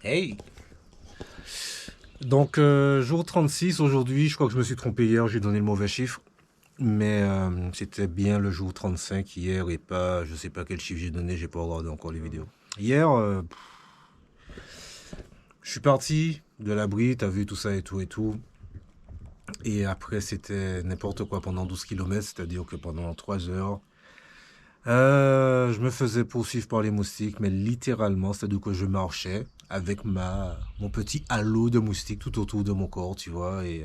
Hey! Donc, jour 36 aujourd'hui, je crois que je me suis trompé hier, j'ai donné le mauvais chiffre. Mais c'était bien le jour 35 hier et pas, je sais pas quel chiffre j'ai donné, j'ai pas regardé encore les vidéos. Hier, je suis parti de l'abri, t'as vu tout ça et tout et tout. Et après, c'était n'importe quoi pendant 12 kilomètres, c'est-à-dire que pendant 3 heures, je me faisais poursuivre par les moustiques, mais littéralement, c'est-à-dire que je marchais avec mon petit halo de moustiques tout autour de mon corps, tu vois, et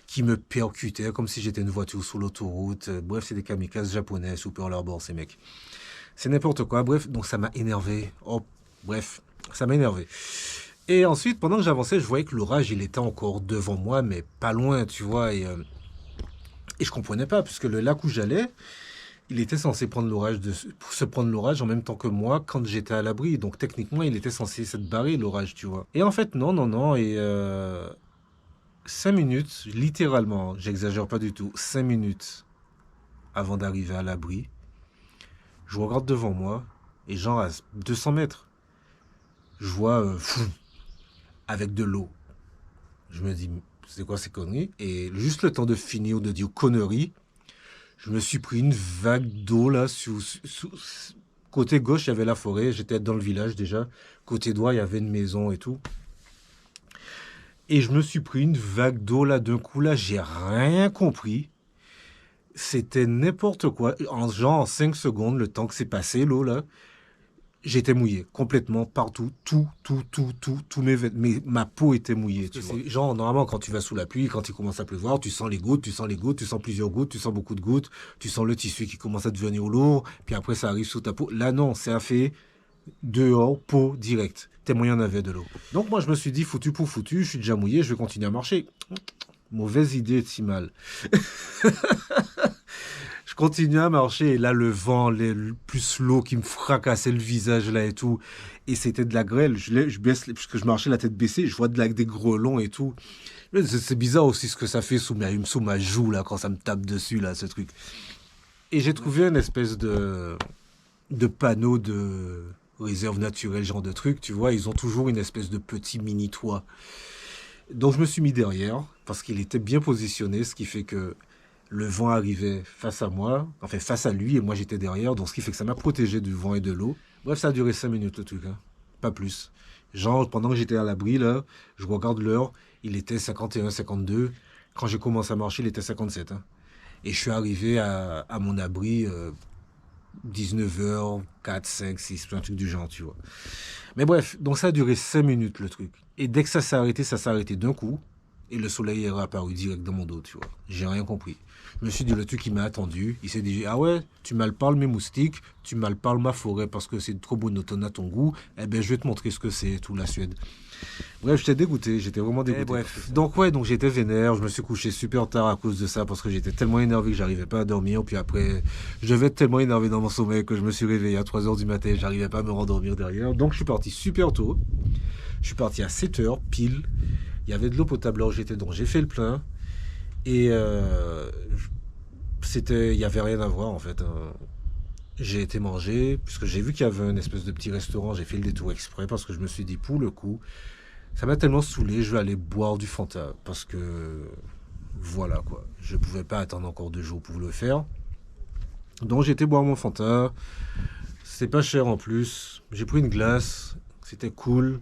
qui me percutait comme si j'étais une voiture sur l'autoroute. Bref, c'est des kamikazes japonais sous Pearl Harbor, ces mecs. C'est n'importe quoi. Bref, donc ça m'a énervé. Oh, bref, ça m'a énervé. Et ensuite, pendant que j'avançais, je voyais que l'orage, il était encore devant moi, mais pas loin, tu vois, et je comprenais pas, puisque le lac où j'allais, il était censé prendre l'orage pour se prendre l'orage en même temps que moi quand j'étais à l'abri. Donc techniquement, il était censé s'être barré l'orage, tu vois. Et en fait, non, non, non. Et 5 minutes, littéralement, j'exagère pas du tout, 5 minutes avant d'arriver à l'abri, je regarde devant moi et genre à 200 mètres, je vois avec de l'eau. Je me dis, c'est quoi ces conneries? Et juste le temps de finir de dire conneries, je me suis pris une vague d'eau là. Côté gauche, il y avait la forêt, j'étais dans le village déjà. Côté droit, il y avait une maison et tout. Et je me suis pris une vague d'eau là d'un coup là, j'ai rien compris. C'était n'importe quoi. En 5 secondes, le temps que c'est passé, l'eau, là, j'étais mouillé complètement partout. Tous ma peau était mouillée. Tu vois. Genre, normalement, quand tu vas sous la pluie, quand il commence à pleuvoir, tu sens les gouttes, tu sens plusieurs gouttes, tu sens beaucoup de gouttes, tu sens le tissu qui commence à devenir lourd, puis après, ça arrive sous ta peau. Là, non, c'est un fait dehors, peau, direct. Tellement il y en avait de l'eau. Donc, moi, je me suis dit, foutu pour foutu, je suis déjà mouillé, je vais continuer à marcher. Mauvaise idée, si mal. Je continue à marcher et là le vent, plus l'eau qui me fracassait le visage là et tout. Et c'était de la grêle. Je baisse, puisque je marchais la tête baissée, je vois des grelons et tout. C'est bizarre aussi ce que ça fait sous ma joue là quand ça me tape dessus là, ce truc. Et j'ai trouvé une espèce de panneau de réserve naturelle, genre de truc, tu vois. Ils ont toujours une espèce de petit mini toit. Donc je me suis mis derrière parce qu'il était bien positionné, ce qui fait que le vent arrivait face à moi, enfin face à lui, et moi j'étais derrière, donc ce qui fait que ça m'a protégé du vent et de l'eau. Bref, ça a duré 5 minutes le truc, hein. Pas plus. Genre, pendant que j'étais à l'abri, là, je regarde l'heure, il était 51, 52. Quand j'ai commencé à marcher, il était 57, hein. Et je suis arrivé à mon abri 19h, 4, 5, 6, un truc du genre, tu vois. Mais bref, donc ça a duré 5 minutes le truc. Et dès que ça s'est arrêté d'un coup. Et le soleil est réapparu direct dans mon dos, tu vois. J'ai rien compris. Je me suis dit, le truc, il m'a attendu. Il s'est dit, ah ouais, tu mal parles mes moustiques, tu mal parles ma forêt parce que c'est trop monotone à ton goût. Eh ben, je vais te montrer ce que c'est, tout la Suède. Bref, j'étais dégoûté, j'étais vraiment dégoûté. Bref, donc ouais, donc j'étais vénère, je me suis couché super tard à cause de ça parce que j'étais tellement énervé que j'arrivais pas à dormir. Puis après, je devais être tellement énervé dans mon sommeil que je me suis réveillé à 3 heures du matin, j'arrivais pas à me rendormir derrière. Donc je suis parti super tôt. Je suis parti à 7 heures pile. Il y avait de l'eau potable là où j'étais, donc j'ai fait le plein. Et il y avait rien à voir en fait, hein. J'ai été manger, puisque j'ai vu qu'il y avait une espèce de petit restaurant, j'ai fait le détour exprès parce que je me suis dit, pour le coup, ça m'a tellement saoulé, je vais aller boire du Fanta. Parce que, voilà quoi, je pouvais pas attendre encore 2 jours pour le faire. Donc j'ai été boire mon Fanta, c'est pas cher en plus, j'ai pris une glace, c'était cool.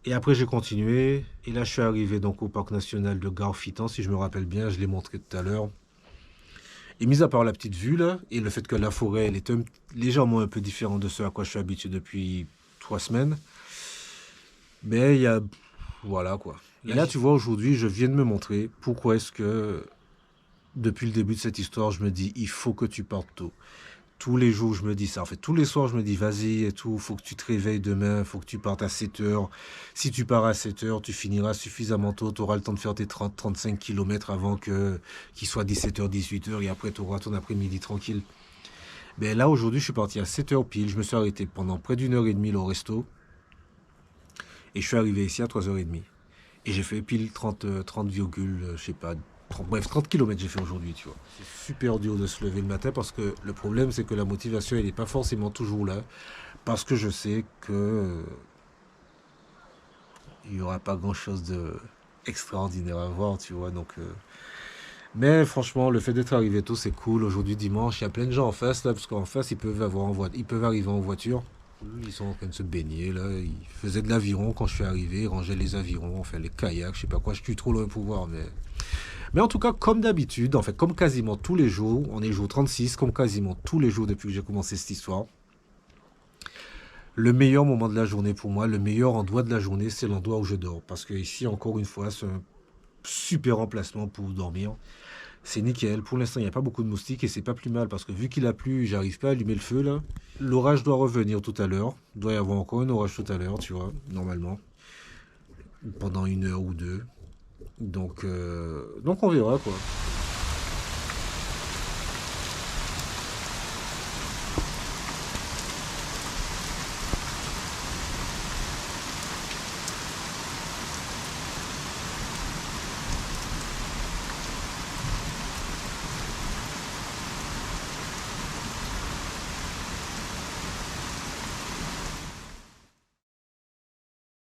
Et après j'ai continué, et là je suis arrivé donc au parc national de Garfitan, si je me rappelle bien, je l'ai montré tout à l'heure. Et mis à part la petite vue là, et le fait que la forêt elle est légèrement un peu différente de ce à quoi je suis habitué depuis 3 semaines, mais il y a... Voilà quoi. Et là tu vois aujourd'hui je viens de me montrer pourquoi est-ce que depuis le début de cette histoire je me dis il faut que tu partes tôt. Tous les jours, je me dis ça. En fait, tous les soirs, je me dis, vas-y et tout, faut que tu te réveilles demain, faut que tu partes à 7 heures. Si tu pars à 7 heures, tu finiras suffisamment tôt, tu auras le temps de faire tes 30-35 kilomètres avant qu'il soit 17h, 18h, et après, tu auras ton après-midi tranquille. Mais là, aujourd'hui, je suis parti à 7 heures pile, je me suis arrêté pendant près d'une heure et demie au resto, et je suis arrivé ici à 3h30. Et j'ai fait pile 30, je sais pas, 30 kilomètres j'ai fait aujourd'hui, tu vois. C'est super dur de se lever le matin parce que le problème, c'est que la motivation, elle n'est pas forcément toujours là. Parce que je sais que il n'y aura pas grand-chose de extraordinaire à voir, tu vois. Donc, mais franchement, le fait d'être arrivé tôt, c'est cool. Aujourd'hui, dimanche, il y a plein de gens en face, là, parce qu'en face, ils peuvent arriver en voiture. Ils sont en train de se baigner, là. Ils faisaient de l'aviron quand je suis arrivé. Ils rangeaient les avirons, enfin les kayaks, je sais pas quoi. Je suis trop loin pour voir, mais... Mais en tout cas, comme d'habitude, en fait, comme quasiment tous les jours, on est jour 36, comme quasiment tous les jours depuis que j'ai commencé cette histoire, le meilleur moment de la journée pour moi, le meilleur endroit de la journée, c'est l'endroit où je dors. Parce que ici, encore une fois, c'est un super emplacement pour dormir. C'est nickel. Pour l'instant, il n'y a pas beaucoup de moustiques et c'est pas plus mal parce que vu qu'il a plu, j'arrive pas à allumer le feu là. L'orage doit revenir tout à l'heure. Il doit y avoir encore un orage tout à l'heure, tu vois, normalement. Pendant 1 heure ou deux. Donc on verra quoi.